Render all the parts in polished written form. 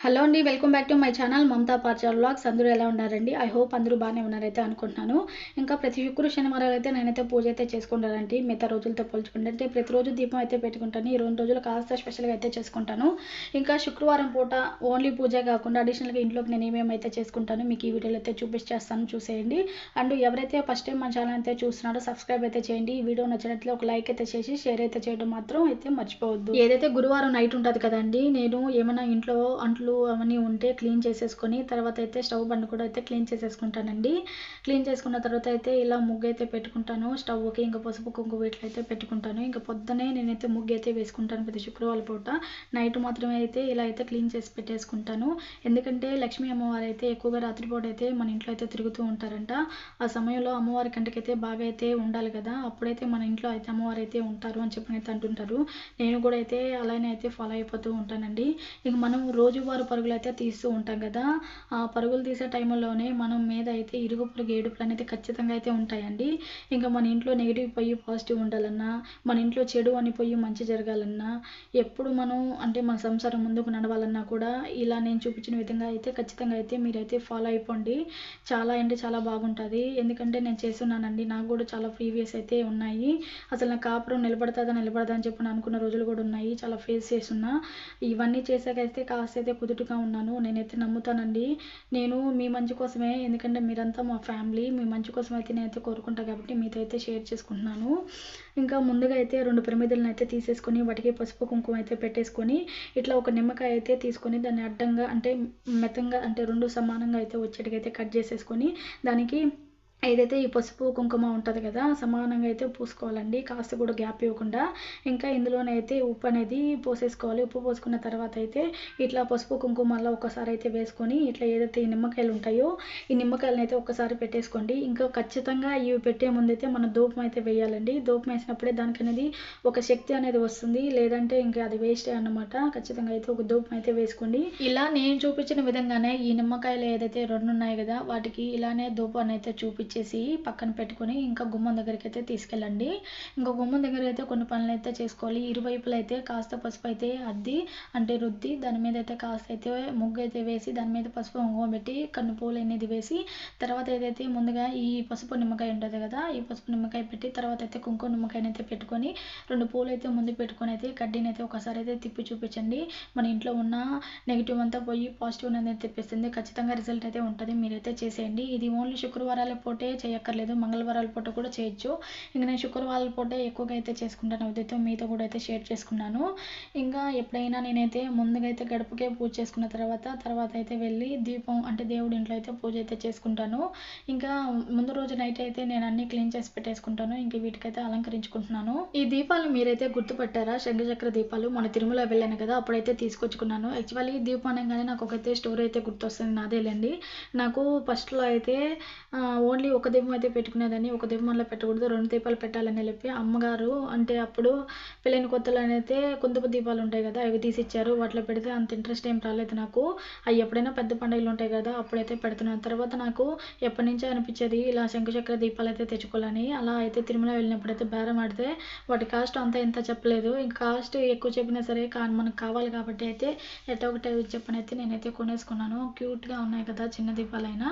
Hello అండి. Welcome back to my channel Mamata Parchal vlogs. అందరూ ఎలా ఉన్నారండి? ఐ హోప్ అందరూ బాగానే ఉన్నారైతే అనుకుంటున్నాను. ఇంకా ప్రతి శనివారాలు అయితే నేనైతే పూజ అయితే చేసుకుంటానండి. మిగతా రోజులతో పోల్చుకుంటే అంటే ప్రతిరోజు దీపం అయితే పెట్టుకుంటాను. ఈ 2 రోజులు కాస్త స్పెషల్‌గా అయితే చేసుకుంటాను. ఇంకా శుక్రవారం పూట ఓన్లీ పూజే కాకుండా అడిషనల్‌గా ఇంట్లోకి నేను ఏమేమైతే చేసుకుంటానో మీకు ఈ వీడియోలో అయితే చూపించేస్తాను, చూసేయండి. అండ్ ఎవరైతే ఫస్ట్ టైం మన ఛానల్ అయితే చూస్తున్నారో సబ్స్క్రైబ్ అయితే చేయండి. ఈ వీడియో నచ్చినట్లయితే ఒక లైక్ అయితే చేసి షేర్ అయితే చేయడం మాత్రం అయితే మర్చిపోవద్దు. ఏదైతే గురువారం నైట్ ఉంటుంది కదండి, నేను ఏమైనా ఇంట్లో అంట్లు అవన్నీ ఉంటే క్లీన్ చేసేసుకొని తర్వాత అయితే స్టవ్ బండ కూడా అయితే క్లీన్ చేసేసుకుంటానండి. క్లీన్ చేసుకున్న తర్వాత అయితే ఇలా ముగ్గు అయితే పెట్టుకుంటాను. స్టవ్కి ఇంకా పసుపు కుంకుమ ఇట్లా అయితే పెట్టుకుంటాను. ఇంకా పొద్దునే నేనైతే ముగ్గు అయితే వేసుకుంటాను ప్రతి శుక్రవారం పూట. నైట్ మాత్రమే అయితే ఇలా అయితే క్లీన్ చేసి పెట్టేసుకుంటాను. ఎందుకంటే లక్ష్మీ అమ్మవారు అయితే ఎక్కువగా రాత్రిపూట అయితే మన ఇంట్లో అయితే తిరుగుతూ ఉంటారంట. ఆ సమయంలో అమ్మవారి కంటికైతే బాగా అయితే ఉండాలి కదా, అప్పుడైతే మన ఇంట్లో అయితే అమ్మవారు అయితే ఉంటారు అని చెప్పి అయితే అంటుంటారు. నేను కూడా అయితే అలానే అయితే ఫాలో అయిపోతూ ఉంటానండి. ఇక మనం రోజువారీ పరుగులు అయితే తీస్తూ ఉంటాం కదా, ఆ పరుగులు తీసే టైంలోనే మనం మీద అయితే ఇరుగు పొరుగు ఏడుపులు అనేది ఖచ్చితంగా అయితే ఉంటాయండి. ఇంకా మన ఇంట్లో నెగిటివ్ పోయి పాజిటివ్ ఉండాలన్నా, మన ఇంట్లో చెడు అని పోయి మంచి జరగాలన్నా, ఎప్పుడు మనం అంటే మన సంసారం ముందుకు నడవాలన్నా కూడా ఇలా నేను చూపించిన విధంగా అయితే ఖచ్చితంగా అయితే మీరైతే ఫాలో అయిపోండి. చాలా అంటే చాలా బాగుంటుంది. ఎందుకంటే నేను చేస్తున్నానండి, నాకు కూడా చాలా ప్రీవియస్ అయితే ఉన్నాయి. అసలు నా కాపురం నిలబడతా అని చెప్పి అనుకున్న రోజులు కూడా ఉన్నాయి. చాలా ఫేస్ చేస్తున్నా. ఇవన్నీ చేసాకైతే కాస్త అయితే కుదుటగా ఉన్నాను. నేనైతే నమ్ముతానండి. నేను మీ మంచి కోసమే, ఎందుకంటే మీరంతా మా ఫ్యామిలీ, మీ మంచి కోసం అయితే నేనైతే కోరుకుంటా కాబట్టి మీతో అయితే షేర్ చేసుకుంటున్నాను. ఇంకా ముందుగా అయితే 2 ప్రమిదలను అయితే తీసేసుకొని వాటికి పసుపు కుంకుమ అయితే పెట్టేసుకొని ఇట్లా ఒక నిమ్మకాయ అయితే తీసుకొని దాన్ని అడ్డంగా అంటే మెత్తంగా అంటే 2 సమానంగా అయితే వచ్చేట్టుగా అయితే కట్ చేసేసుకొని దానికి ఏదైతే ఈ పసుపు కుంకుమ ఉంటుంది కదా సమానంగా అయితే పూసుకోవాలండి, కాస్త కూడా గ్యాప్ ఇవ్వకుండా. ఇంకా ఇందులోనైతే ఉప్పు అనేది పోసేసుకోవాలి. ఉప్పు పోసుకున్న తర్వాత అయితే ఇట్లా పసుపు కుంకుమ మళ్ళీ ఒకసారి అయితే వేసుకొని ఇట్లా ఏదైతే ఈ నిమ్మకాయలు ఉంటాయో ఈ నిమ్మకాయలను అయితే ఒకసారి పెట్టేసుకోండి. ఇంకా ఖచ్చితంగా ఇవి పెట్టే ముందైతే మనం ధూపం అయితే వేయాలండి. ధూపం వేసినప్పుడే దానికి అనేది ఒక శక్తి అనేది వస్తుంది, లేదంటే ఇంకా అది వేస్టే అన్నమాట. ఖచ్చితంగా అయితే ఒక ధూపం అయితే వేసుకోండి. ఇలా నేను చూపించిన విధంగానే ఈ నిమ్మకాయలు ఏదైతే 2 ఉన్నాయి కదా వాటికి ఇలానే ధూపాన్ని అయితే చూపించేసి పక్కన పెట్టుకొని ఇంకా గుమ్మం దగ్గరికి అయితే తీసుకెళ్ళండి. ఇంకా గుమ్మం దగ్గర అయితే కొన్ని పనులు అయితే చేసుకోవాలి. ఇరువైపులు అయితే కాస్త పసుపు అయితే అద్ది అంటే రుద్ది దాని మీద అయితే కాస్త అయితే ముగ్గు అయితే వేసి దాని మీద పసుపు కుంకుమ పెట్టి కన్ను పూలు అనేది వేసి తర్వాత ఏదైతే ముందుగా ఈ పసుపు నిమ్మకాయ ఉంటుంది కదా ఈ పసుపు నిమ్మకాయ పెట్టి తర్వాత అయితే కుంకుమ నిమ్మకాయని అయితే పెట్టుకొని 2 పూలు అయితే ముందు పెట్టుకొని అయితే కడ్డీని అయితే ఒకసారి అయితే తిప్పి చూపించండి. మన ఇంట్లో ఉన్న నెగిటివ్ అంతా పోయి పాజిటివ్ అనేది తెప్పిస్తుంది. ఖచ్చితంగా రిజల్ట్ అయితే ఉంటుంది. మీరైతే చేసేయండి. ఇది ఓన్లీ శుక్రవారాల పూటే చేయక్కర్లేదు, మంగళవారాల పూట కూడా చేయొచ్చు. ఇంక నేను శుక్రవారాల పూటే ఎక్కువగా అయితే చేసుకుంటాను. ఉదయంతో మీతో కూడా అయితే షేర్ చేసుకున్నాను. ఇంకా ఎప్పుడైనా నేనైతే ముందుగా అయితే గడపకే పూజ చేసుకున్న తర్వాత అయితే వెళ్ళి దీపం అంటే దేవుడి ఇంట్లో అయితే పూజ అయితే చేసుకుంటాను. ఇంకా ముందు రోజు నైట్ అయితే నేను అన్ని క్లీన్ చేసి పెట్టేసుకుంటాను. ఇంక వీటికైతే అలంకరించుకుంటున్నాను. ఈ దీపాలు మీరైతే గుర్తుపట్టారా? శంఖచక్ర దీపాలు మన తిరుమల వెళ్ళాను కదా అప్పుడైతే తీసుకొచ్చుకున్నాను. యాక్చువల్లీ దీపం అనగానే నాకు ఒకైతే స్టోరీ అయితే గుర్తొస్తుంది నాదేలేండి. నాకు ఫస్ట్లో అయితే ఓన్లీ ఒక దీపం అయితే పెట్టుకునేదాన్ని. ఒక దీపం వల్ల పెట్టకూడదు, 2 దీపాలు పెట్టాలని చెప్పి అమ్మగారు అంటే అప్పుడు పెళ్ళైన కొత్తలో అయితే కుందపు దీపాలు ఉంటాయి కదా అవి తీసిచ్చారు. వాటిలో పెడితే అంత ఇంట్రెస్ట్ ఏం రాలేదు నాకు. అవి ఎప్పుడైనా పెద్ద పండుగలు ఉంటాయి కదా అప్పుడైతే పెడుతున్నాను. తర్వాత నాకు ఎప్పటి నుంచో అనిపించేది ఇలా శంకుచక్ర దీపాలు అయితే తెచ్చుకోవాలని. అలా అయితే తిరుమల వెళ్ళినప్పుడు అయితే బేరం ఆడితే వాటి కాస్ట్ అంతా ఇంత చెప్పలేదు. ఇంకా కాస్ట్ ఎక్కువ చెప్పినా సరే మనకు కావాలి కాబట్టి అయితే ఎట్టో ఒకటి చెప్పని అయితే నేనైతే కొనేసుకున్నాను. క్యూట్గా ఉన్నాయి కదా చిన్న దీపాలైనా,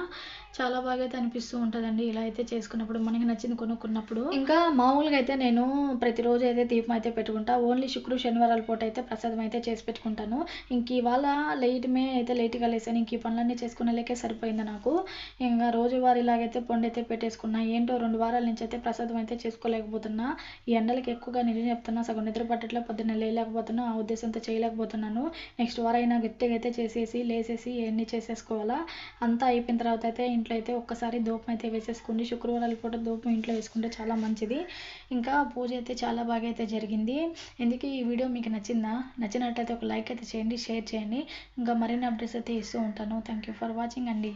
చాలా బాగా అయితే అనిపిస్తూ ఉంటుందండి ఇలా అయితే చేసుకున్నప్పుడు, మనకి నచ్చింది కొనుక్కున్నప్పుడు. ఇంకా మామూలుగా అయితే నేను ప్రతిరోజు అయితే దీపం అయితే పెట్టుకుంటా. ఓన్లీ శనివారాల పూట అయితే ప్రసాదం అయితే చేసి పెట్టుకుంటాను. ఇంక ఇవాళ లేట్గా లేసాను. ఇంక ఈ పనులన్నీ చేసుకునేలేకే సరిపోయింది నాకు. ఇంకా రోజువారీ ఇలాగైతే పొండైతే పెట్టేసుకున్నా. ఏంటో 2 వారాల నుంచి అయితే ప్రసాదం అయితే చేసుకోలేకపోతున్నా. ఈ ఎండలకి ఎక్కువగా నిజం చెప్తున్నా, సగం నిద్ర పట్టట్లే, పొద్దున్న లేయలేకపోతున్నా, ఆ ఉద్దేశంతో చేయలేకపోతున్నాను. నెక్స్ట్ వారం అయినా గట్టిగా అయితే చేసేసి లేసేసి ఇవన్నీ చేసేసుకోవాలా. అంతా అయిపోయిన తర్వాత అయితే ఇంట్లో అయితే ఒక్కసారి ధూపం అయితే వేసేసుకోండి. శుక్రవారాల పూట ధూపం ఇంట్లో వేసుకుంటే చాలా మంచిది. ఇంకా పూజ అయితే చాలా బాగా అయితే జరిగింది. ఎందుకు ఈ వీడియో మీకు నచ్చిందా? నచ్చినట్లయితే ఒక లైక్ అయితే చేయండి, షేర్ చేయండి. ఇంకా మరిన్ని అప్డేట్స్ అయితే ఇస్తూ ఉంటాను. థ్యాంక్ యూ ఫర్ వాచింగ్ అండి.